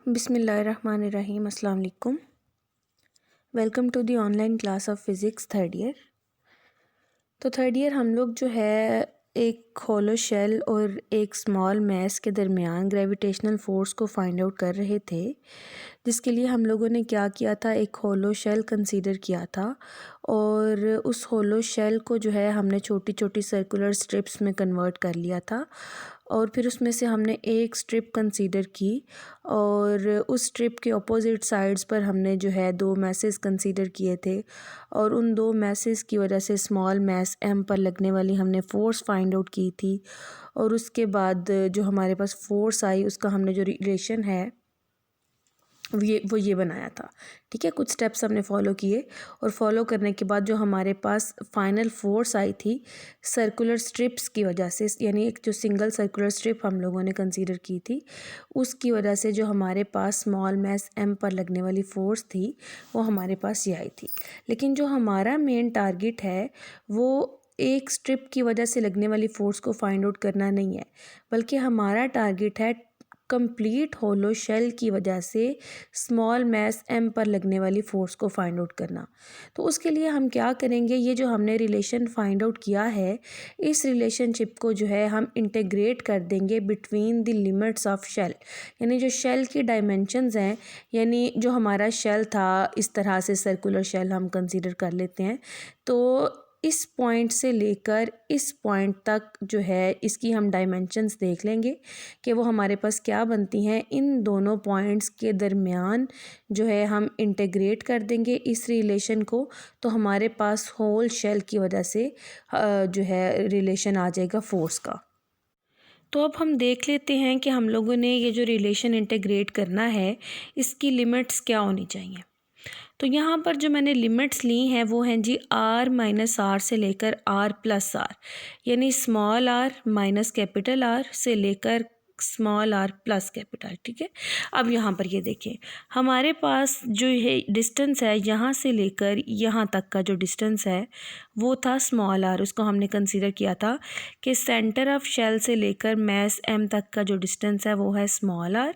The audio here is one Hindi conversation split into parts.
बिस्मिल्लाहिर्रहमानिर्रहीम। अस्सलाम वालेकुम। Welcome to the online class of physics third year. तो थर्ड ईयर हम लोग जो है एक होलो शेल और एक स्मॉल मैस के दरमियान ग्रेविटेशनल फ़ोर्स को फाइंड आउट कर रहे थे, जिसके लिए हम लोगों ने क्या किया था, एक होलो शेल कंसीडर किया था और उस होलो शेल को जो है हमने छोटी छोटी सर्कुलर स्ट्रिप्स में कन्वर्ट कर लिया था और फिर उसमें से हमने एक स्ट्रिप कंसीडर की और उस स्ट्रिप के अपोजिट साइड्स पर हमने जो है दो मैसेस कंसीडर किए थे और उन दो मैसेस की वजह से स्मॉल मैस एम पर लगने वाली हमने फ़ोर्स फाइंड आउट की थी और उसके बाद जो हमारे पास फ़ोर्स आई उसका हमने जो रिलेशन है वो ये बनाया था। ठीक है, कुछ स्टेप्स हमने फॉलो किए और फॉलो करने के बाद जो हमारे पास फाइनल फोर्स आई थी सर्कुलर स्ट्रिप्स की वजह से, यानी एक जो सिंगल सर्कुलर स्ट्रिप हम लोगों ने कंसीडर की थी उसकी वजह से जो हमारे पास स्मॉल मैस एम पर लगने वाली फ़ोर्स थी वो हमारे पास ये आई थी। लेकिन जो हमारा मेन टारगेट है वो एक स्ट्रिप की वजह से लगने वाली फ़ोर्स को फाइंड आउट करना नहीं है, बल्कि हमारा टारगेट है कंप्लीट होलो शेल की वजह से स्मॉल मैस एम पर लगने वाली फ़ोर्स को फाइंड आउट करना। तो उसके लिए हम क्या करेंगे, ये जो हमने रिलेशन फाइंड आउट किया है इस रिलेशनशिप को जो है हम इंटीग्रेट कर देंगे between the limits of shell, यानी जो शेल की डायमेंशंस हैं, यानी जो हमारा शेल था इस तरह से सर्कुलर शेल हम कंसीडर कर लेते हैं, तो इस पॉइंट से लेकर इस पॉइंट तक जो है इसकी हम डायमेंशंस देख लेंगे कि वो हमारे पास क्या बनती हैं। इन दोनों पॉइंट्स के दरमियान जो है हम इंटीग्रेट कर देंगे इस रिलेशन को, तो हमारे पास होल शेल की वजह से जो है रिलेशन आ जाएगा फोर्स का। तो अब हम देख लेते हैं कि हम लोगों ने ये जो रिलेशन इंटीग्रेट करना है इसकी लिमिट्स क्या होनी चाहिए। तो यहाँ पर जो मैंने लिमिट्स ली हैं वो हैं जी r-r से लेकर r+r, यानी small r minus capital R से लेकर स्मॉल r प्लस कैपिटल। ठीक है, अब यहाँ पर ये देखें हमारे पास जो है डिस्टेंस है यहाँ से लेकर यहाँ तक का जो डिस्टेंस है वो था स्मॉल r, उसको हमने कंसीडर किया था कि सेंटर ऑफ शेल से लेकर मैस m तक का जो डिस्टेंस है वो है स्मॉल r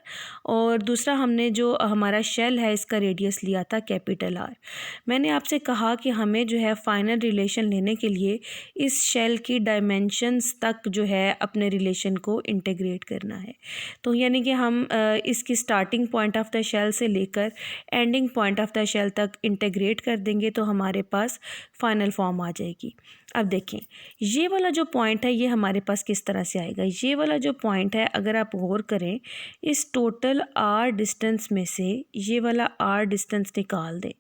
और दूसरा हमने जो हमारा शेल है इसका रेडियस लिया था कैपिटल R। मैंने आपसे कहा कि हमें जो है फाइनल रिलेशन लेने के लिए इस शेल की डायमेंशंस तक जो है अपने रिलेशन को इंटीग्रेट करना है। तो यानी कि हम इसकी starting point of the shell से लेकर ending point of the shell तक इंटीग्रेट कर देंगे तो हमारे पास फाइनल फॉर्म आ जाएगी। अब देखें ये वाला जो पॉइंट है ये हमारे पास किस तरह से आएगा। ये वाला जो पॉइंट है अगर आप गौर करें इस टोटल r डिस्टेंस में से ये वाला r डिस्टेंस निकाल दें,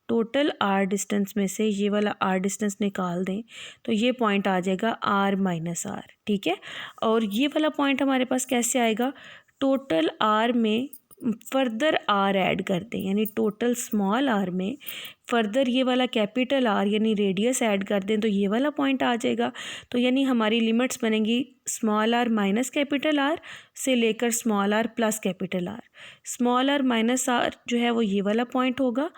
टोटल r डिस्टेंस में से ये वाला r डिस्टेंस निकाल दें तो ये पॉइंट आ जाएगा r-r। ठीक है, और ये वाला पॉइंट हमारे पास कैसे आएगा, टोटल r में फर्दर r ऐड कर दें, यानी टोटल स्मॉल r में फर्दर ये वाला कैपिटल R यानी रेडियस ऐड कर दें तो ये वाला पॉइंट आ जाएगा। तो यानी हमारी लिमिट्स बनेंगी small r minus capital R से लेकर small r plus capital R। Small r minus R जो है वो ये वाला पॉइंट होगा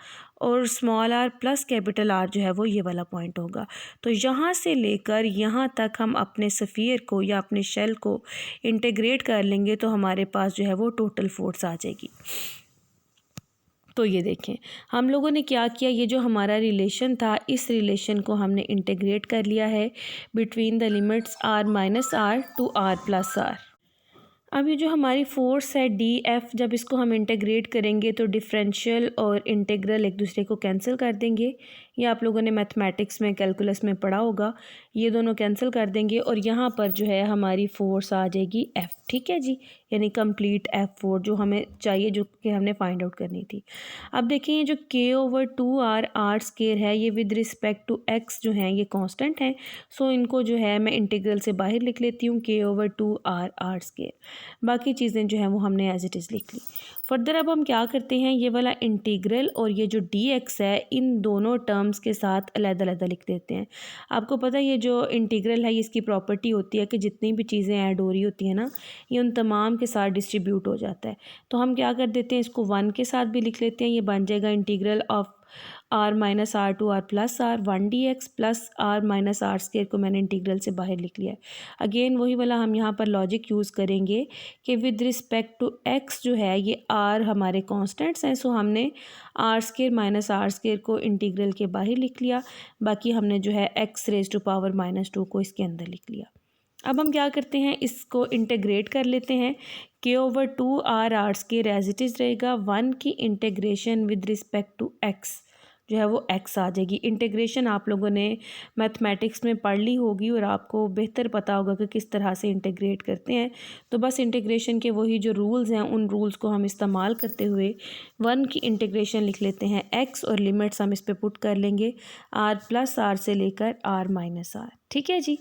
और small r plus capital R जो है वो ये वाला पॉइंट होगा। तो यहाँ से लेकर यहाँ तक हम अपने सफ़ियर को या अपने शेल को इंटीग्रेट कर लेंगे तो हमारे पास जो है वो टोटल फोर्स आ जाएगी। तो ये देखें हम लोगों ने क्या किया, ये जो हमारा रिलेशन था इस रिलेशन को हमने इंटीग्रेट कर लिया है between the limits r-r to r+r। अब ये जो हमारी फोर्स है dF, जब इसको हम इंटीग्रेट करेंगे तो डिफरेंशियल और इंटीग्रल एक दूसरे को कैंसिल कर देंगे। ये आप लोगों ने मैथमेटिक्स में कैलकुलस में पढ़ा होगा, ये दोनों कैंसिल कर देंगे और यहाँ पर जो है हमारी फोर्स आ जाएगी F। ठीक है जी, यानी कंप्लीट F4 जो हमें चाहिए, जो कि हमने फाइंड आउट करनी थी। अब देखिए ये जो K/2R R स्केयर है ये विद रिस्पेक्ट टू X जो है ये कांस्टेंट है, सो इनको जो है मैं इंटीग्रल से बाहर लिख लेती हूँ K/2R R स्केयर। बाकी चीज़ें जो हैं वो हमने एज इट इज़ लिख ली। फर्दर अब हम क्या करते हैं, ये वाला इंटीग्रल और ये जो dx है इन दोनों टर्म्स के साथ अलग-अलग लिख देते हैं। आपको पता है ये जो इंटीग्रल है इसकी प्रॉपर्टी होती है कि जितनी भी चीज़ें ऐड हो रही होती हैं ना ये उन तमाम के साथ डिस्ट्रीब्यूट हो जाता है। तो हम क्या कर देते हैं, इसको 1 के साथ भी लिख लेते हैं, ये बन जाएगा integral of r minus r two r plus r 1 dx plus r minus are square को मैंने इंटीग्रल से बाहर लिख लिया है। अगेन वही वाला हम यहाँ पर लॉजिक यूज़ करेंगे कि विद रिस्पेक्ट टू एक्स जो है ये आर हमारे कॉन्स्टेंट्स हैं, सो हमने r square minus are square को इंटीग्रल के बाहर लिख लिया, बाकी हमने जो है एक्स रेज टू पावर -2 को इसके अंदर लिख लिया। अब हम क्या करते हैं, इसको इंटीग्रेट कर लेते हैं। k/2 r square as it is रहेगा, 1 की integration with respect to x जो है वो x आ जाएगी। इंटीग्रेशन आप लोगों ने मैथमेटिक्स में पढ़ ली होगी और आपको बेहतर पता होगा कि किस तरह से इंटीग्रेट करते हैं। तो बस इंटीग्रेशन के वही जो रूल्स हैं उन रूल्स को हम इस्तेमाल करते हुए 1 की इंटीग्रेशन लिख लेते हैं x और लिमिट्स हम इस पे पुट कर लेंगे r प्लस आर से लेकर r माइनस आर। ठीक है जी,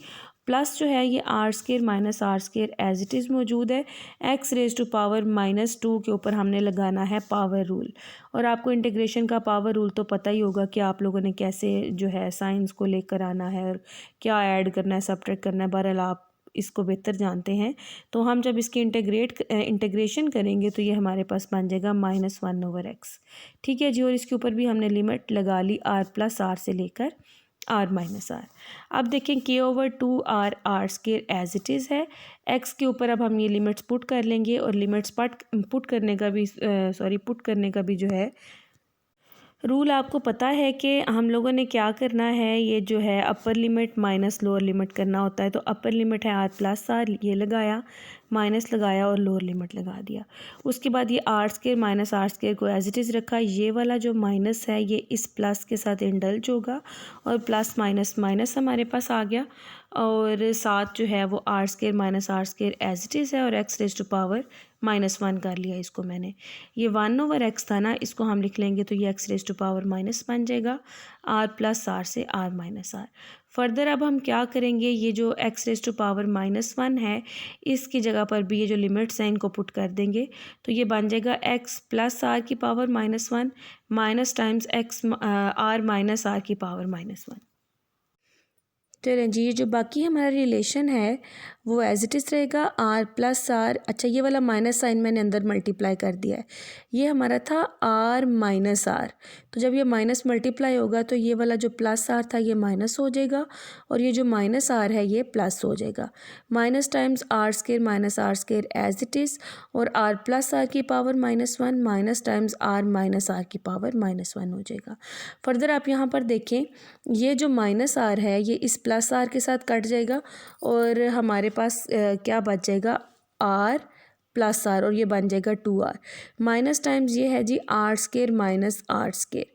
प्लस जो है ये r square minus are square as it is मौजूद है। एक्स रेज टू पावर -2 के ऊपर हमने लगाना है पावर रूल, और आपको इंटीग्रेशन का पावर रूल तो पता ही होगा कि आप लोगों ने कैसे जो है साइंस को लेकर आना है और क्या ऐड करना है, सब्ट्रैक्ट करना है, बहरहाल आप इसको बेहतर जानते हैं। तो हम जब इसकी इंटीग्रेशन करेंगे तो ये हमारे पास बन जाएगा -1/x। ठीक है जी, और इसके ऊपर भी हमने लिमिट लगा ली आर प्लस आर से लेकर आर माइनस आर। अब देखें k/2 r square as it is है, x के ऊपर अब हम ये लिमिट्स पुट कर लेंगे, और लिमिट्स पुट करने का भी जो है रूल आपको पता है कि हम लोगों ने क्या करना है। ये जो है upper limit minus lower limit करना होता है। तो अपर लिमिट है आर प्लस आर, ये लगाया, माइनस लगाया और लोअर लिमिट लगा दिया। उसके बाद ये r square minus are square को एज इट इज़ रखा। ये वाला जो माइनस है ये इस प्लस के साथ इंडल्ज होगा, और प्लस माइनस माइनस हमारे पास आ गया, और साथ जो है वो r square minus are square as it is है, और एक्स रेज टू पावर -1 कर लिया इसको मैंने। ये 1/x था ना, इसको हम लिख लेंगे तो ये x raise to power minus बन जाएगा, आर प्लस आर से आर माइनस आर। फर्दर अब हम क्या करेंगे, ये जो एक्स रेज टू पावर -1 है इसकी जगह पर भी ये जो लिमिट्स हैं इनको पुट कर देंगे, तो ये बन जाएगा एक्स प्लस आर की power -1 minus times x r minus r की पावर -1। चलें जी, ये जो बाकी हमारा रिलेशन है वो एज इट इज़ रहेगा आर प्लस आर। अच्छा, ये वाला माइनस साइन मैंने अंदर मल्टीप्लाई कर दिया है, ये हमारा था आर माइनस आर। तो जब ये माइनस मल्टीप्लाई होगा तो ये वाला जो प्लस आर था ये माइनस हो जाएगा, और ये जो माइनस आर है ये प्लस हो जाएगा। Minus times r square minus are square as it is, और आर प्लस आर की power -1 minus times r minus r की पावर -1 हो जाएगा। फर्दर आप यहाँ पर देखें, ये जो माइनस आर है ये इस प्लस आर के साथ कट जाएगा, और हमारे पास क्या बच जाएगा, आर प्लस आर, और ये बन जाएगा 2r। माइनस टाइम्स ये है G R square minus are square.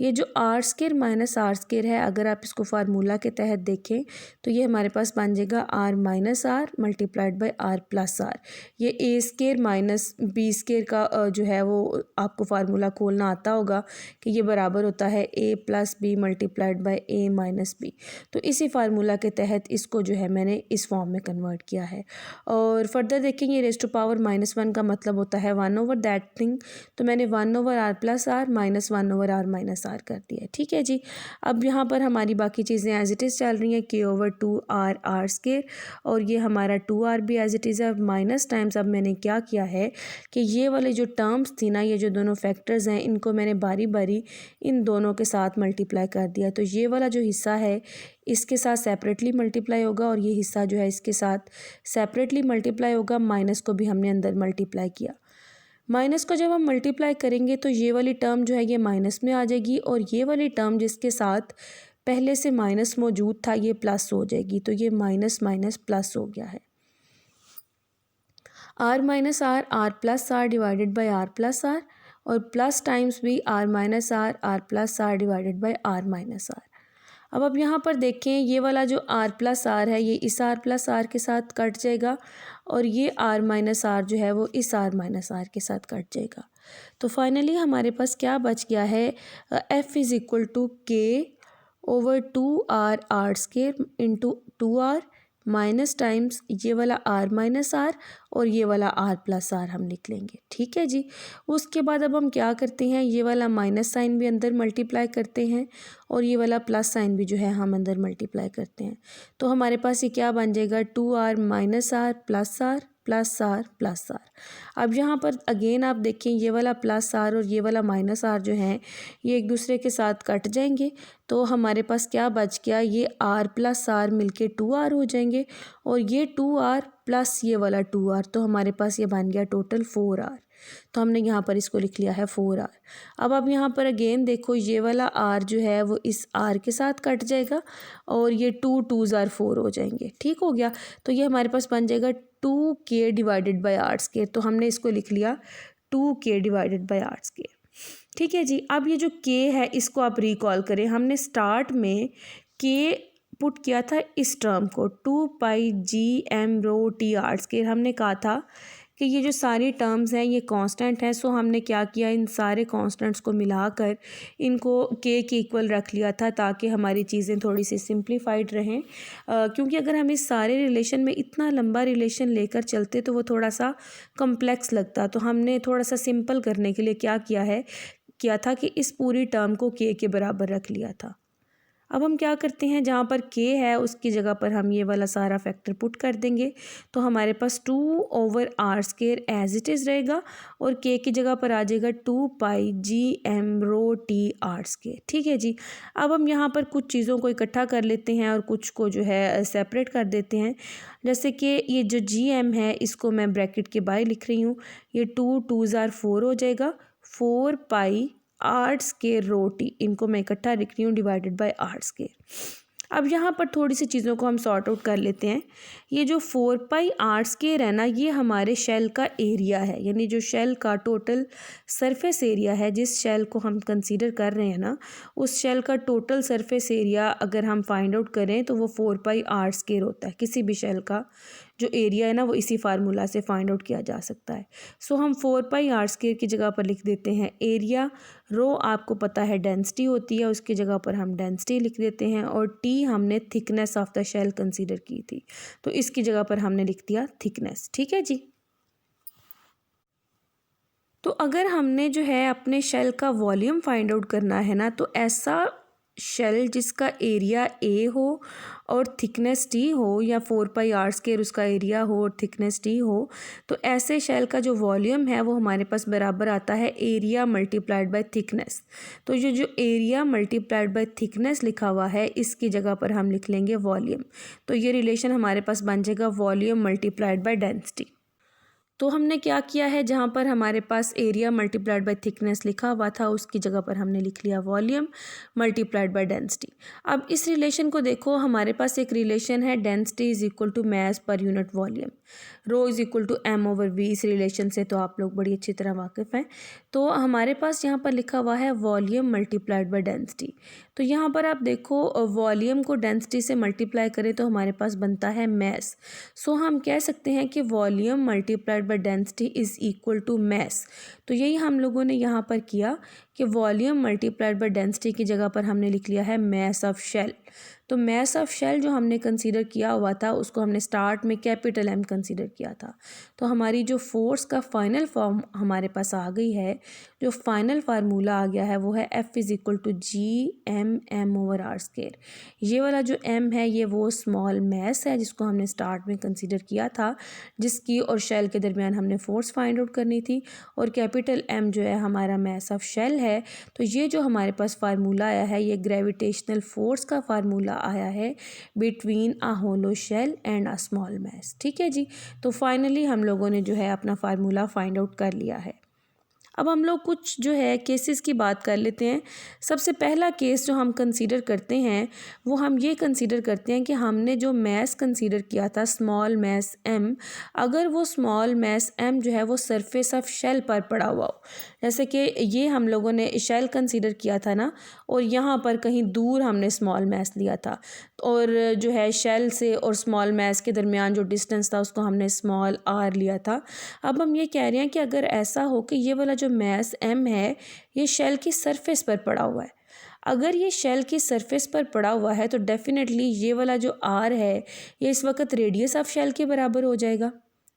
ये जो R square minus are square है, अगर आप इसको फार्मूला के तहत देखें तो ये हमारे पास बन जाएगा r minus r multiplied by r plus r. ये a square minus b square का जो है वो आपको फार्मूला खोलना आता होगा कि ये बराबर होता है A plus B multiplied by A minus B. तो इसी फार्मूला के तहत इसको जो है मैंने इस फॉर्म में कन्वर्ट किया है। और फर्दर देखेंगे रेज़ टू पावर -1 का मतलब होता है 1/that थिंग, तो मैंने 1/r plus r minus 1/r minus r कर दिया है। ठीक है जी, अब यहाँ पर हमारी बाकी चीज़ें एज इट इज़ चल रही हैं, k/2 आर स्क्वायर, और ये हमारा 2r भी एज इट इज़ है, माइनस टाइम्स अब मैंने क्या किया है कि ये वाले जो टर्म्स थी ना, ये जो दोनों फैक्टर्स हैं इनको मैंने बारी बारी इन दोनों के साथ मल्टीप्लाई कर दिया। तो ये वाला जो हिस्सा है इसके साथ सेपरेटली मल्टीप्लाई होगा, और ये हिस्सा जो है इसके साथ सेपरेटली मल्टीप्लाई होगा। माइनस को भी हमने अंदर मल्टीप्लाई किया। माइनस को जब हम मल्टीप्लाई करेंगे तो ये वाली टर्म जो है ये माइनस में आ जाएगी, और ये वाली टर्म जिसके साथ पहले से माइनस मौजूद था ये प्लस हो जाएगी। तो ये माइनस माइनस प्लस हो गया है। R minus r, r plus r divided by r plus r, और प्लस टाइम्स भी r minus r plus r divided by r minus r. अब यहाँ पर देखें, ये वाला जो आर प्लस आर है ये इस आर प्लस आर के साथ कट जाएगा, और ये आर माइनस आर जो है वो इस आर माइनस आर के साथ कट जाएगा। तो फाइनली हमारे पास क्या बच गया है, f is equal to k/2r square into 2r minus times ये वाला आर माइनस आर, और ये वाला आर प्लस आर हम लिख लेंगे। ठीक है जी, उसके बाद अब हम क्या करते हैं, ये वाला माइनस साइन भी अंदर मल्टीप्लाई करते हैं, और ये वाला प्लस साइन भी जो है हम अंदर मल्टीप्लाई करते हैं। तो हमारे पास ये क्या बन जाएगा, 2r minus r plus r plus r. अब यहाँ पर अगेन आप देखें ये वाला प्लस आर और ये वाला माइनस आर जो हैं ये एक दूसरे के साथ कट जाएंगे, तो हमारे पास क्या बच गया, ये आर प्लस आर मिलके 2r हो जाएंगे और ये 2r प्लस ये वाला 2r, तो हमारे पास ये बन गया टोटल 4r। तो हमने यहाँ पर इसको लिख लिया है 4r। अब यहाँ पर अगेन देखो ये वाला r जो है वो इस r के साथ कट जाएगा और ये 2 2s are 4 हो जाएंगे। ठीक हो गया, तो ये हमारे पास बन जाएगा 2k divided by are square. तो हमने इसको लिख लिया 2k divided by are square. ठीक है जी। अब ये जो k है इसको आप रिकॉल करें, हमने स्टार्ट में k पुट किया था इस टर्म को 2 pi G M rho T R square. हमने कहा था कि ये जो सारी टर्म्स हैं ये कांस्टेंट हैं, सो हमने क्या किया, इन सारे कांस्टेंट्स को मिलाकर इनको k के इक्वल रख लिया था ताकि हमारी चीज़ें थोड़ी सी सिंप्लीफाइड रहें। क्योंकि अगर हम इस सारे रिलेशन में इतना लंबा रिलेशन लेकर चलते तो वो थोड़ा सा कम्प्लेक्स लगता, तो हमने थोड़ा सा सिंपल करने के लिए क्या किया था कि इस पूरी टर्म को k के बराबर रख लिया था। अब हम क्या करते हैं, जहाँ पर k है उसकी जगह पर हम ये वाला सारा फैक्टर पुट कर देंगे, तो हमारे पास 2/r square as it is रहेगा और k की जगह पर आ जाएगा 2 pi G M rho T R square. ठीक है जी। अब हम यहाँ पर कुछ चीज़ों को इकट्ठा कर लेते हैं और कुछ को जो है सेपरेट कर देते हैं। जैसे कि ये जो जी एम है इसको मैं ब्रैकेट के बाहर लिख रही हूँ, ये 2 2s are 4 हो जाएगा, 4 पाई आर स्क्वायर रो टी, इनको मैं इकट्ठा लिख रही हूँ डिवाइडेड बाय आर स्क्वायर। अब यहाँ पर थोड़ी सी चीज़ों को हम सॉर्ट आउट कर लेते हैं। ये जो 4 पाई आर स्क्वायर है ना, ये हमारे शेल का एरिया है, यानी जो शेल का टोटल सरफेस एरिया है, जिस शेल को हम कंसीडर कर रहे हैं ना, उस शेल का टोटल सरफेस एरिया अगर हम फाइंड आउट करें तो वो 4 पाई आर स्क्वायर होता है। किसी भी शेल का जो एरिया है ना वो इसी फार्मूला से फाइंड आउट किया जा सकता है। सो हम 4 पाई आर स्क्वायर की जगह पर लिख देते हैं एरिया, रो आपको पता है डेंसिटी होती है, उसकी जगह पर हम डेंसिटी लिख देते हैं, और टी हमने thickness of the shell consider की थी तो इसकी जगह पर हमने लिख दिया थिकनेस। ठीक है जी। तो अगर हमने जो है अपने शेल का वॉल्यूम फाइंड आउट करना है ना, तो ऐसा शेल जिसका एरिया ए हो और थिकनेस टी हो, या 4 पाई आर स्क्वायर उसका एरिया हो और थिकनेस टी हो, तो ऐसे शेल का जो वॉल्यूम है वो हमारे पास बराबर आता है एरिया मल्टीप्लाइड बाय थिकनेस। तो ये जो एरिया मल्टीप्लाइड बाय थिकनेस लिखा हुआ है इसकी जगह पर हम लिख लेंगे वॉल्यूम। तो ये रिलेशन हमारे पास बन जाएगा वॉल्यूम मल्टीप्लाइड बाय डेंसिटी। तो हमने क्या किया है, जहाँ पर हमारे पास एरिया मल्टीप्लाइड बाय थिकनेस लिखा हुआ था उसकी जगह पर हमने लिख लिया वॉल्यूम मल्टीप्लाइड बाय डेंसिटी। अब इस रिलेशन को देखो, हमारे पास एक रिलेशन है density is equal to mass per unit volume, rho is equal to m over v. इस रिलेशन से तो आप लोग बड़ी अच्छी तरह वाकिफ़ हैं। तो हमारे पास यहाँ पर लिखा हुआ है वॉल्यूम मल्टीप्लाइड बाय डेंसिटी। तो यहाँ पर आप देखो वॉल्यूम को डेंसिटी से मल्टीप्लाई करें तो हमारे पास बनता है मैस। सो हम कह सकते हैं कि volume multiplied by density is equal to mass. तो यही हम लोगों ने यहाँ पर किया कि वॉल्यूम मल्टीप्लाइड बाय डेंसिटी की जगह पर हमने लिख लिया है मैस ऑफ शेल। तो मैस ऑफ शेल जो हमने कंसीडर किया हुआ था उसको हमने स्टार्ट में कैपिटल एम कंसीडर किया था। तो हमारी जो फोर्स का फाइनल फॉर्म हमारे पास आ गई है, जो फाइनल फार्मूला आ गया है वो है F is equal to g m over r square. ये वाला जो m है ये वो स्मॉल मैस है जिसको हमने स्टार्ट में कंसीडर किया था, जिसकी और शेल के दरमियान हमने फोर्स फाइंड आउट करनी थी, और कैपिटल M जो है हमारा मैस ऑफ शेल है। तो ये जो हमारे पास फार्मूला आया है ये ग्रेविटेशनल फोर्स का फार्मूला आया है between a hollow shell and a small mass. ठीक है जी। तो फाइनली हम लोगों ने जो है अपना फार्मूला फाइंड आउट कर लिया है। अब हम लोग कुछ जो है केसेस की बात कर लेते हैं। सबसे पहला केस जो हम कंसीडर करते हैं वो हम ये कंसीडर करते हैं कि हमने जो मैस कंसीडर किया था स्मॉल मैस m, अगर वो स्मॉल मैस m जो है वो सरफेस ऑफ शेल पर पड़ा हुआ हो, जैसे कि ये हम लोगों ने शेल कंसीडर किया था ना, और यहाँ पर कहीं दूर हमने स्मॉल मैस लिया था, और जो है शेल से और स्मॉल मैस के दरमियान जो डिस्टेंस था उसको हमने स्मॉल r लिया था। अब हम ये कह रहे हैं कि अगर ऐसा हो कि ये वाला जो मैस m है ये शेल की सरफेस पर पड़ा हुआ है, अगर ये शेल की सरफेस पर पड़ा हुआ है तो डेफिनेटली ये वाला जो r है ये इस वक्त रेडियस ऑफ शेल के बराबर हो जाएगा।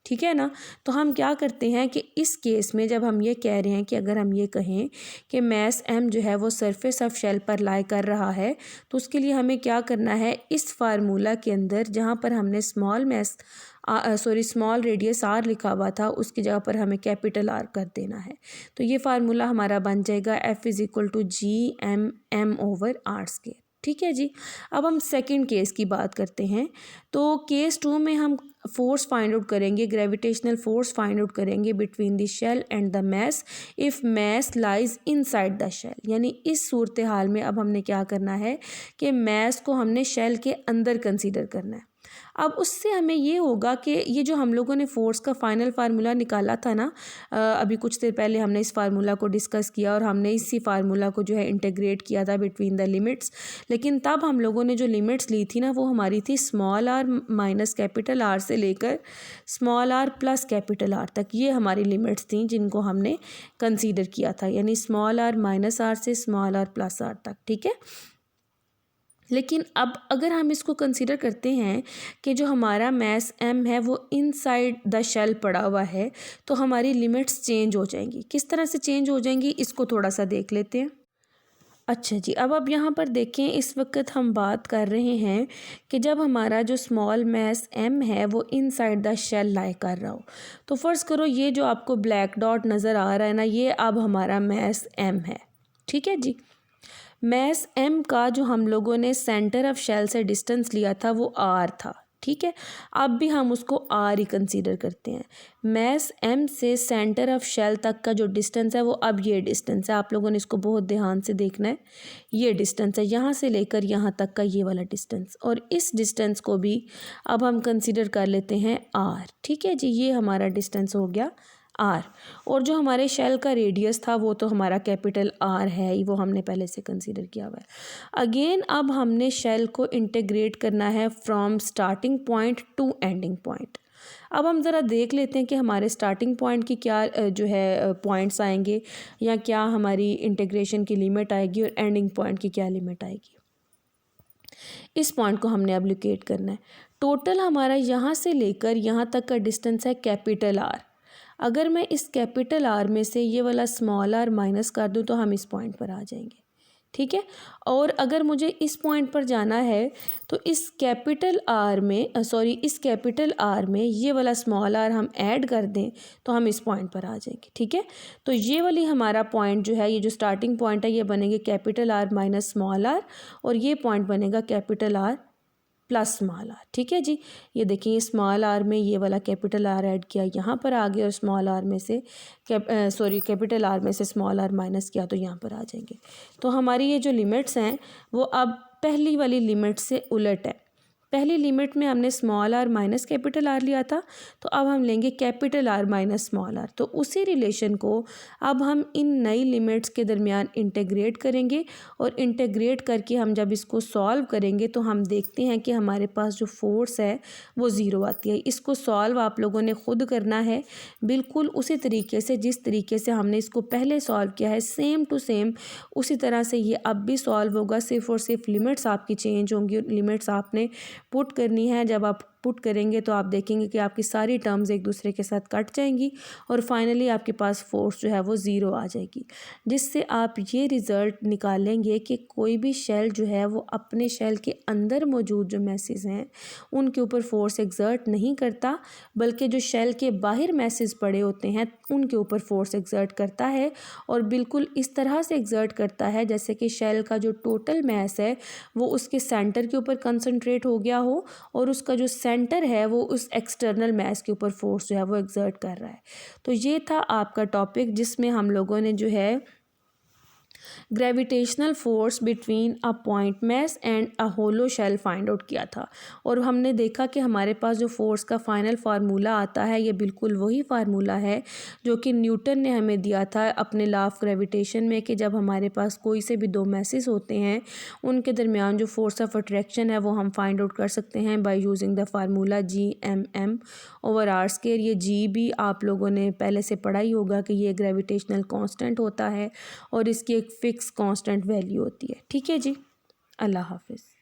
ठीक है ना। तो हम क्या करते हैं कि इस केस में जब हम ये कह रहे हैं कि अगर हम ये कहें कि मास m जो है वो सरफेस ऑफ शेल पर लाई कर रहा है, तो उसके लिए हमें क्या करना है, इस फार्मूला के अंदर जहाँ पर हमने स्मॉल रेडियस r लिखा हुआ था उसकी जगह पर हमें कैपिटल R कर देना है। तो ये फार्मूला हमारा बन जाएगा F = G/m/r²। ठीक है जी। अब हम सेकंड केस की बात करते हैं। तो केस 2 में हम फोर्स फाइंड आउट करेंगे, ग्रेविटेशनल फोर्स फाइंड आउट करेंगे between the shell and the mass if mass lies inside the shell. यानी इस सूरत हाल में अब हमने क्या करना है कि मैस को हमने शेल के अंदर कंसीडर करना है। अब उससे हमें ये होगा कि ये जो हम लोगों ने फोर्स का फाइनल फार्मूला निकाला था ना, अभी कुछ देर पहले हमने इस फार्मूला को डिस्कस किया और हमने इसी फार्मूला को जो है इंटीग्रेट किया था बिटवीन द लिमिट्स। लेकिन तब हम लोगों ने जो लिमिट्स ली थी ना, वो हमारी थी small r minus capital R से लेकर small r plus capital R तक। ये हमारी लिमिट्स थी जिनको हमने कंसीडर किया था, यानी स्मॉल r माइनस R से स्मॉल r प्लस R तक। ठीक है। लेकिन अब अगर हम इसको कंसीडर करते हैं कि जो हमारा मास m है वो इनसाइड द शेल पड़ा हुआ है, तो हमारी लिमिट्स चेंज हो जाएंगी। किस तरह से चेंज हो जाएंगी इसको थोड़ा सा देख लेते हैं। अच्छा जी, अब आप यहाँ पर देखें, इस वक्त हम बात कर रहे हैं कि जब हमारा जो स्मॉल मास m है वो इनसाइड द शेल लाई कर रहा हो। तो फ़र्ज़ करो ये जो आपको ब्लैक डॉट नज़र आ रहा है ना, ये अब हमारा मास m है। ठीक है जी। मास m का जो हम लोगों ने सेंटर ऑफ शेल से डिस्टेंस लिया था वो r था। ठीक है। अब भी हम उसको r ही कंसीडर करते हैं। मास m से सेंटर ऑफ शेल तक का जो डिस्टेंस है वो अब ये डिस्टेंस है। आप लोगों ने इसको बहुत ध्यान से देखना है। ये डिस्टेंस है, यहाँ से लेकर यहाँ तक का ये वाला डिस्टेंस, और इस डिस्टेंस को भी अब हम कंसीडर कर लेते हैं r। ठीक है जी। ये हमारा डिस्टेंस हो गया r। और जो हमारे शेल का रेडियस था वो तो हमारा कैपिटल R है ही, वो हमने पहले से कंसीडर किया हुआ है। अगेन अब हमने शेल को इंटीग्रेट करना है from starting point two ending point. अब हम ज़रा देख लेते हैं कि हमारे स्टार्टिंग पॉइंट की क्या जो है पॉइंट्स आएंगे, या क्या हमारी इंटीग्रेशन की लिमिट आएगी, और एंडिंग पॉइंट की क्या लिमिट आएगी। इस पॉइंट को हमने अब लोकेट करना है। टोटल हमारा यहाँ से लेकर यहाँ तक का डिस्टेंस है कैपिटल R। अगर मैं इस कैपिटल R में से ये वाला स्मॉल r माइनस कर दूँ तो हम इस पॉइंट पर आ जाएंगे। ठीक है। और अगर मुझे इस पॉइंट पर जाना है तो इस कैपिटल R में ये वाला स्मॉल r हम ऐड कर दें तो हम इस पॉइंट पर आ जाएंगे। ठीक है। तो ये वाली हमारा पॉइंट जो है, ये जो स्टार्टिंग पॉइंट है, ये बनेंगे capital R minus small r, और ये पॉइंट बनेगा capital R plus small r। ठीक है जी। ये देखिए, स्मॉल r में ये वाला कैपिटल R ऐड किया, यहाँ पर आ गए, और स्मॉल r में से कैपिटल R में से स्मॉल r माइनस किया तो यहाँ पर आ जाएंगे। तो हमारी ये जो लिमिट्स हैं वो अब पहली वाली लिमिट से उलट है। पहली लिमिट में हमने small r minus capital R लिया था, तो अब हम लेंगे capital R minus small r। तो उसी रिलेशन को अब हम इन नई लिमिट्स के दरमियान इंटीग्रेट करेंगे, और इंटीग्रेट करके हम जब इसको सॉल्व करेंगे तो हम देखते हैं कि हमारे पास जो फोर्स है वो ज़ीरो आती है। इसको सॉल्व आप लोगों ने ख़ुद करना है, बिल्कुल उसी तरीके से जिस तरीके से हमने इसको पहले सॉल्व किया है, सेम टू सेम उसी तरह से ये अब भी सॉल्व होगा। सिर्फ और सिर्फ लिमिट्स आपकी चेंज होंगी, लिमिट्स आपने पुट करनी है। जब आप पुट करेंगे तो आप देखेंगे कि आपकी सारी टर्म्स एक दूसरे के साथ कट जाएंगी, और फाइनली आपके पास फोर्स जो है वो ज़ीरो आ जाएगी, जिससे आप ये रिज़ल्ट निकालेंगे कि कोई भी शेल जो है वो अपने शेल के अंदर मौजूद जो मैसेज हैं उनके ऊपर फोर्स एक्सर्ट नहीं करता, बल्कि जो शेल के बाहर मैसेज पड़े होते हैं उनके ऊपर फोर्स एक्सर्ट करता है। और बिल्कुल इस तरह से एक्सर्ट करता है जैसे कि शेल का जो टोटल मैस है वो उसके सेंटर के ऊपर कंसंट्रेट हो गया हो, और उसका जो सेंटर है वो उस एक्सटर्नल मैस के ऊपर फोर्स जो है वो एक्सर्ट कर रहा है। तो ये था आपका टॉपिक जिसमें हम लोगों ने जो है gravitational force between a point mass and a hollow shell find out किया था। और हमने देखा कि हमारे पास जो फोर्स का फाइनल फार्मूला आता है ये बिल्कुल वही फार्मूला है जो कि न्यूटन ने हमें दिया था अपने लॉ ऑफ ग्रेविटेशन में, कि जब हमारे पास कोई से भी दो मैसेज होते हैं उनके दरमियान जो फोर्स ऑफ अट्रैक्शन है वो हम फाइंड आउट कर सकते हैं by using the formula Gmm/r²। ये जी भी आप लोगों ने पहले से पढ़ा ही होगा कि ये ग्रेविटेशनल कांस्टेंट होता है और इसकी एक फिक्स कांस्टेंट वैल्यू होती है। ठीक है जी। अल्लाह हाफिज़।